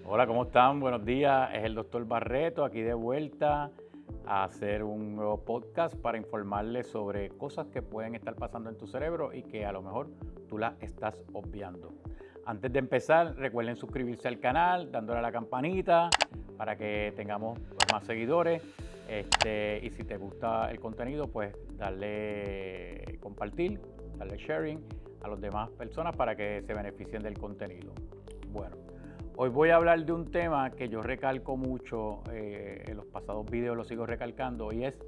Hola, ¿cómo están? Buenos días. Es el doctor Barreto aquí de vuelta a hacer un nuevo podcast para informarles sobre cosas que pueden estar pasando en tu cerebro y que a lo mejor tú las estás obviando. Antes de empezar, recuerden suscribirse al canal, dándole a la campanita para que tengamos más seguidores. Y si te gusta el contenido, pues darle compartir, darle sharing a las demás personas para que se beneficien del contenido. Bueno. Hoy voy a hablar de un tema que yo recalco mucho, en los pasados videos lo sigo recalcando, y es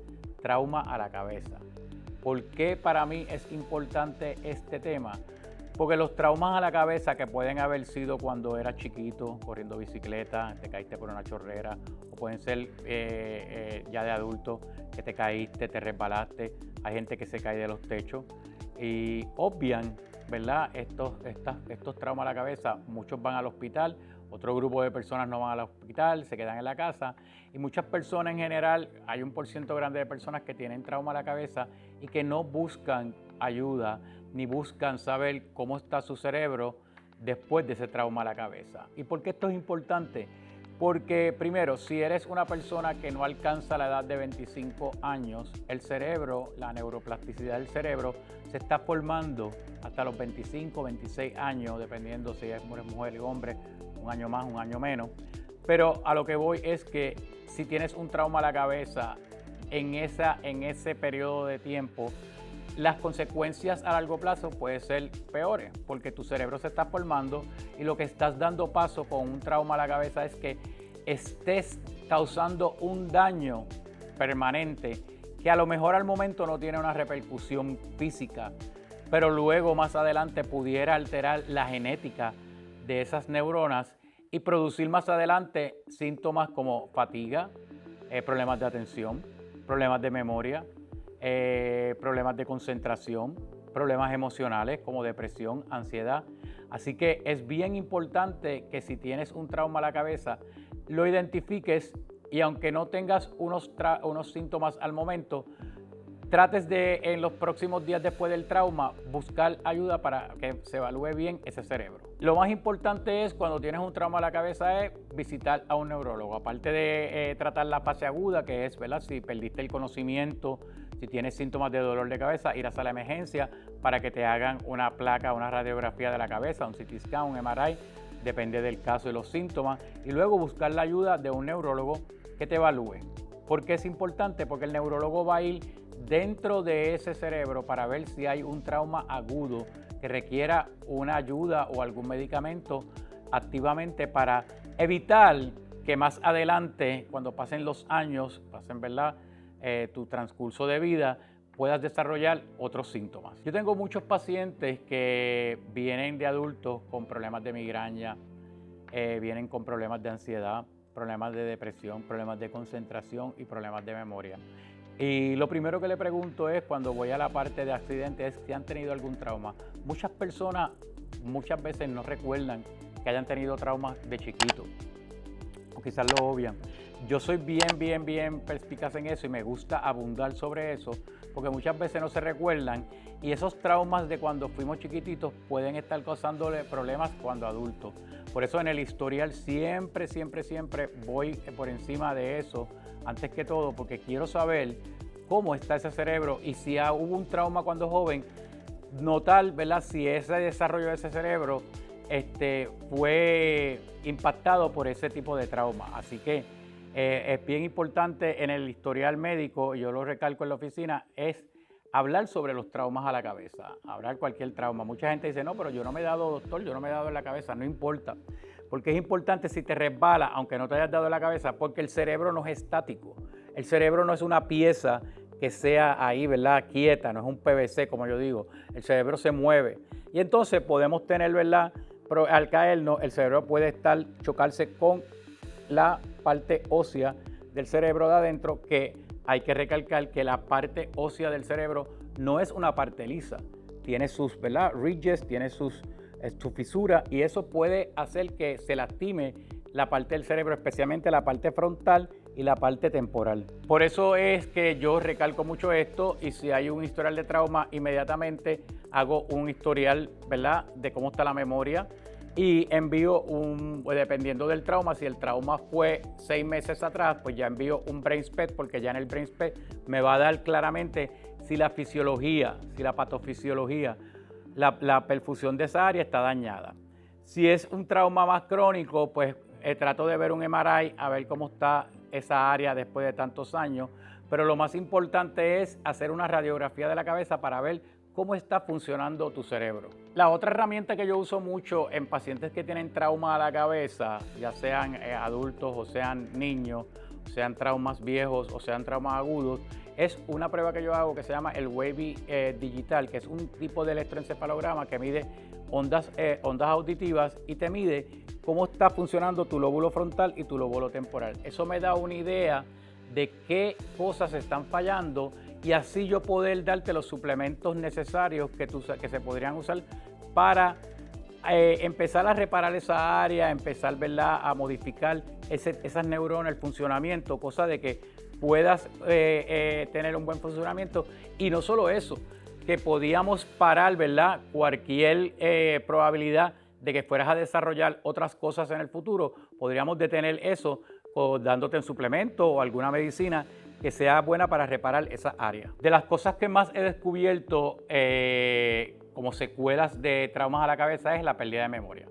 trauma a la cabeza. ¿Por qué para mí es importante este tema? Porque los traumas a la cabeza que pueden haber sido cuando eras chiquito, corriendo bicicleta, te caíste por una chorrera, o pueden ser ya de adulto, que te caíste, te resbalaste, hay gente que se cae de los techos y obvian, ¿verdad? Estos traumas a la cabeza. Muchos van al hospital, otro grupo de personas no van al hospital, se quedan en la casa, y muchas personas en general, hay un porciento grande de personas que tienen trauma a la cabeza y que no buscan ayuda ni buscan saber cómo está su cerebro después de ese trauma a la cabeza. ¿Y por qué esto es importante? Porque primero, si eres una persona que no alcanza la edad de 25 años, el cerebro, la neuroplasticidad del cerebro se está formando hasta los 25, 26 años, dependiendo si eres mujer y hombre, un año más, un año menos. Pero a lo que voy es que si tienes un trauma a la cabeza en ese periodo de tiempo, las consecuencias a largo plazo pueden ser peores, porque tu cerebro se está formando y lo que estás dando paso con un trauma a la cabeza es que estés causando un daño permanente que a lo mejor al momento no tiene una repercusión física, pero luego más adelante pudiera alterar la genética de esas neuronas y producir más adelante síntomas como fatiga, problemas de atención, problemas de memoria, problemas de concentración, problemas emocionales como depresión, ansiedad. Así que es bien importante que si tienes un trauma a la cabeza, lo identifiques y aunque no tengas unos síntomas al momento, trates de en los próximos días después del trauma buscar ayuda para que se evalúe bien ese cerebro. Lo más importante es cuando tienes un trauma a la cabeza es visitar a un neurólogo. Aparte de tratar la fase aguda, que es, ¿verdad?, si perdiste el conocimiento, si tienes síntomas de dolor de cabeza, irás a la emergencia para que te hagan una placa, una radiografía de la cabeza, un CT scan, un MRI, depende del caso y los síntomas, y luego buscar la ayuda de un neurólogo que te evalúe. ¿Por qué es importante? Porque el neurólogo va a ir dentro de ese cerebro para ver si hay un trauma agudo que requiera una ayuda o algún medicamento activamente para evitar que más adelante, cuando pasen los años, ¿verdad?, tu transcurso de vida, puedas desarrollar otros síntomas. Yo tengo muchos pacientes que vienen de adultos con problemas de migraña, vienen con problemas de ansiedad, problemas de depresión, problemas de concentración y problemas de memoria. Y lo primero que le pregunto es, cuando voy a la parte de accidentes, es si han tenido algún trauma. Muchas personas muchas veces no recuerdan que hayan tenido traumas de chiquito, o quizás lo obvian. Yo soy bien perspicaz en eso y me gusta abundar sobre eso, porque muchas veces no se recuerdan y esos traumas de cuando fuimos chiquititos pueden estar causándole problemas cuando adultos. Por eso en el historial siempre voy por encima de eso, antes que todo, porque quiero saber cómo está ese cerebro y si hubo un trauma cuando joven, notar, ¿verdad?, si ese desarrollo de ese cerebro fue impactado por ese tipo de trauma. Así que es bien importante en el historial médico, yo lo recalco en la oficina, es hablar sobre los traumas a la cabeza, hablar cualquier trauma. Mucha gente dice, no, pero yo no me he dado, doctor, yo no me he dado en la cabeza. No importa, porque es importante si te resbala, aunque no te hayas dado en la cabeza, porque el cerebro no es estático. El cerebro no es una pieza que sea ahí, ¿verdad?, quieta, no es un PVC, como yo digo. El cerebro se mueve. Y entonces podemos tener, ¿verdad?, pero al caernos, el cerebro puede chocarse con la parte ósea del cerebro de adentro, que hay que recalcar que la parte ósea del cerebro no es una parte lisa. Tiene sus, ¿verdad?, ridges, tiene su fisura, y eso puede hacer que se lastime la parte del cerebro, especialmente la parte frontal y la parte temporal. Por eso es que yo recalco mucho esto, y si hay un historial de trauma, inmediatamente hago un historial, ¿verdad?, de cómo está la memoria, y envío pues dependiendo del trauma, si el trauma fue 6 meses atrás, pues ya envío un brain SPECT, porque ya en el brain SPECT me va a dar claramente si la fisiología, si la patofisiología, la perfusión de esa área está dañada. Si es un trauma más crónico, pues trato de ver un MRI a ver cómo está esa área después de tantos años, pero lo más importante es hacer una radiografía de la cabeza para ver cómo está funcionando tu cerebro. La otra herramienta que yo uso mucho en pacientes que tienen trauma a la cabeza, ya sean adultos o sean niños, sean traumas viejos o sean traumas agudos, es una prueba que yo hago que se llama el Wavy Digital, que es un tipo de electroencefalograma que mide ondas auditivas y te mide cómo está funcionando tu lóbulo frontal y tu lóbulo temporal. Eso me da una idea de qué cosas están fallando y así yo poder darte los suplementos necesarios que se podrían usar para empezar a reparar esa área, empezar, ¿verdad?, a modificar esas neuronas, el funcionamiento, cosa de que puedas tener un buen funcionamiento. Y no solo eso, que podíamos parar, ¿verdad?, cualquier probabilidad de que fueras a desarrollar otras cosas en el futuro. Podríamos detener eso o dándote un suplemento o alguna medicina que sea buena para reparar esa área. De las cosas que más he descubierto como secuelas de traumas a la cabeza es la pérdida de memoria.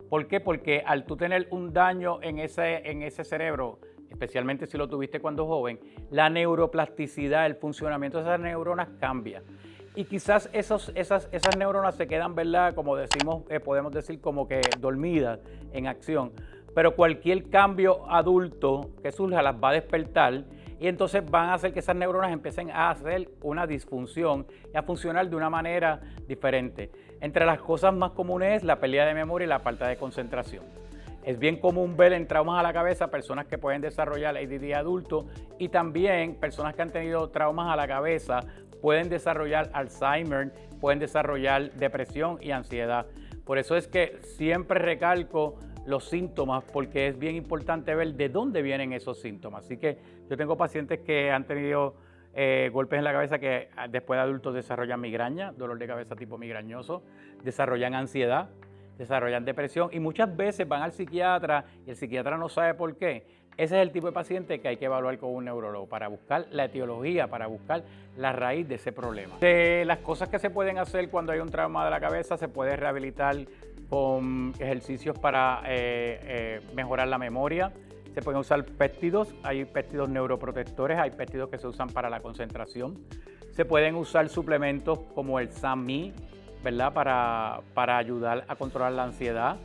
¿Por qué? Porque al tú tener un daño en ese cerebro, especialmente si lo tuviste cuando joven, la neuroplasticidad, el funcionamiento de esas neuronas cambia. Y quizás esas neuronas se quedan, ¿verdad?, como decimos, podemos decir como que dormidas en acción. Pero cualquier cambio adulto que surja las va a despertar y entonces van a hacer que esas neuronas empiecen a hacer una disfunción y a funcionar de una manera diferente. Entre las cosas más comunes es la pérdida de memoria y la falta de concentración. Es bien común ver en traumas a la cabeza personas que pueden desarrollar ADD adulto y también personas que han tenido traumas a la cabeza pueden desarrollar Alzheimer, pueden desarrollar depresión y ansiedad. Por eso es que siempre recalco los síntomas, porque es bien importante ver de dónde vienen esos síntomas. Así que yo tengo pacientes que han tenido golpes en la cabeza que después de adultos desarrollan migraña, dolor de cabeza tipo migrañoso, desarrollan ansiedad, desarrollan depresión y muchas veces van al psiquiatra y el psiquiatra no sabe por qué. Ese es el tipo de paciente que hay que evaluar con un neurólogo para buscar la etiología, para buscar la raíz de ese problema. De las cosas que se pueden hacer cuando hay un trauma de la cabeza, se puede rehabilitar con ejercicios para mejorar la memoria. Se pueden usar péptidos, hay péptidos neuroprotectores, hay péptidos que se usan para la concentración. Se pueden usar suplementos como el SAMe, ¿verdad?, para ayudar a controlar la ansiedad.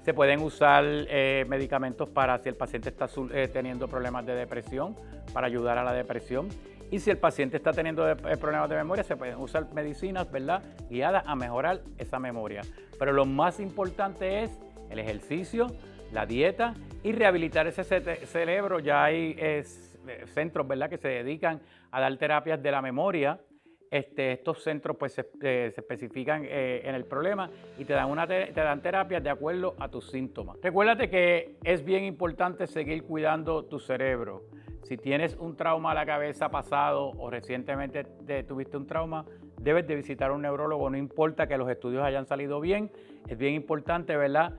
Se pueden usar medicamentos para si el paciente está teniendo problemas de depresión, para ayudar a la depresión. Y si el paciente está teniendo problemas de memoria, se pueden usar medicinas, ¿verdad?, guiadas a mejorar esa memoria. Pero lo más importante es el ejercicio, la dieta y rehabilitar ese cerebro. Ya hay centros, ¿verdad?, que se dedican a dar terapias de la memoria. Estos centros pues se especifican en el problema y te dan terapias de acuerdo a tus síntomas. Recuérdate que es bien importante seguir cuidando tu cerebro. Si tienes un trauma a la cabeza pasado o recientemente tuviste un trauma, debes de visitar a un neurólogo, no importa que los estudios hayan salido bien, es bien importante, ¿verdad?,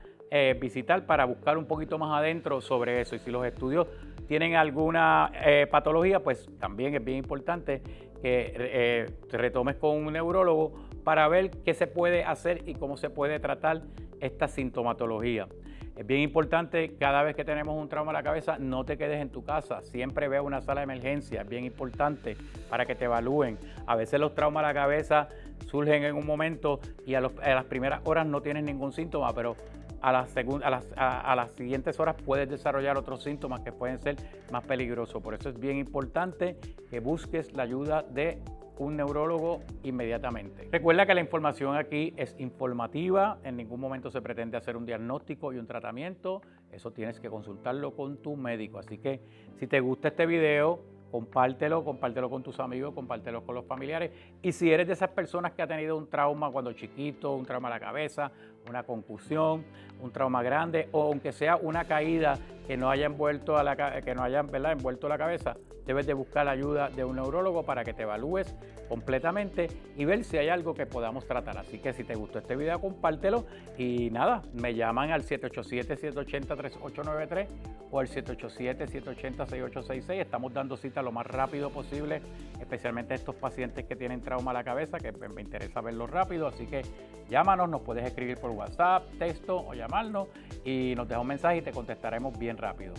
visitar para buscar un poquito más adentro sobre eso. Y si los estudios tienen alguna patología, pues también es bien importante que te retomes con un neurólogo para ver qué se puede hacer y cómo se puede tratar esta sintomatología. Es bien importante, cada vez que tenemos un trauma a la cabeza, no te quedes en tu casa, siempre ve a una sala de emergencia, es bien importante para que te evalúen. A veces los traumas a la cabeza surgen en un momento y a las primeras horas no tienes ningún síntoma, pero a las siguientes horas puedes desarrollar otros síntomas que pueden ser más peligrosos. Por eso es bien importante que busques la ayuda de un neurólogo inmediatamente. Recuerda que la información aquí es informativa, en ningún momento se pretende hacer un diagnóstico y un tratamiento, eso tienes que consultarlo con tu médico. Así que si te gusta este video, compártelo con tus amigos, compártelo con los familiares. Y si eres de esas personas que ha tenido un trauma cuando chiquito, un trauma a la cabeza, una concusión, un trauma grande, o aunque sea una caída que no haya envuelto envuelto la cabeza, debes de buscar la ayuda de un neurólogo para que te evalúes completamente y ver si hay algo que podamos tratar. Así que si te gustó este video, compártelo y nada, me llaman al 787-780-3893 o al 787-780-6866. Estamos dando cita lo más rápido posible, especialmente a estos pacientes que tienen trauma a la cabeza, que me interesa verlo rápido. Así que llámanos, nos puedes escribir por WhatsApp, texto o llamarnos y nos deja un mensaje y te contestaremos bien rápido.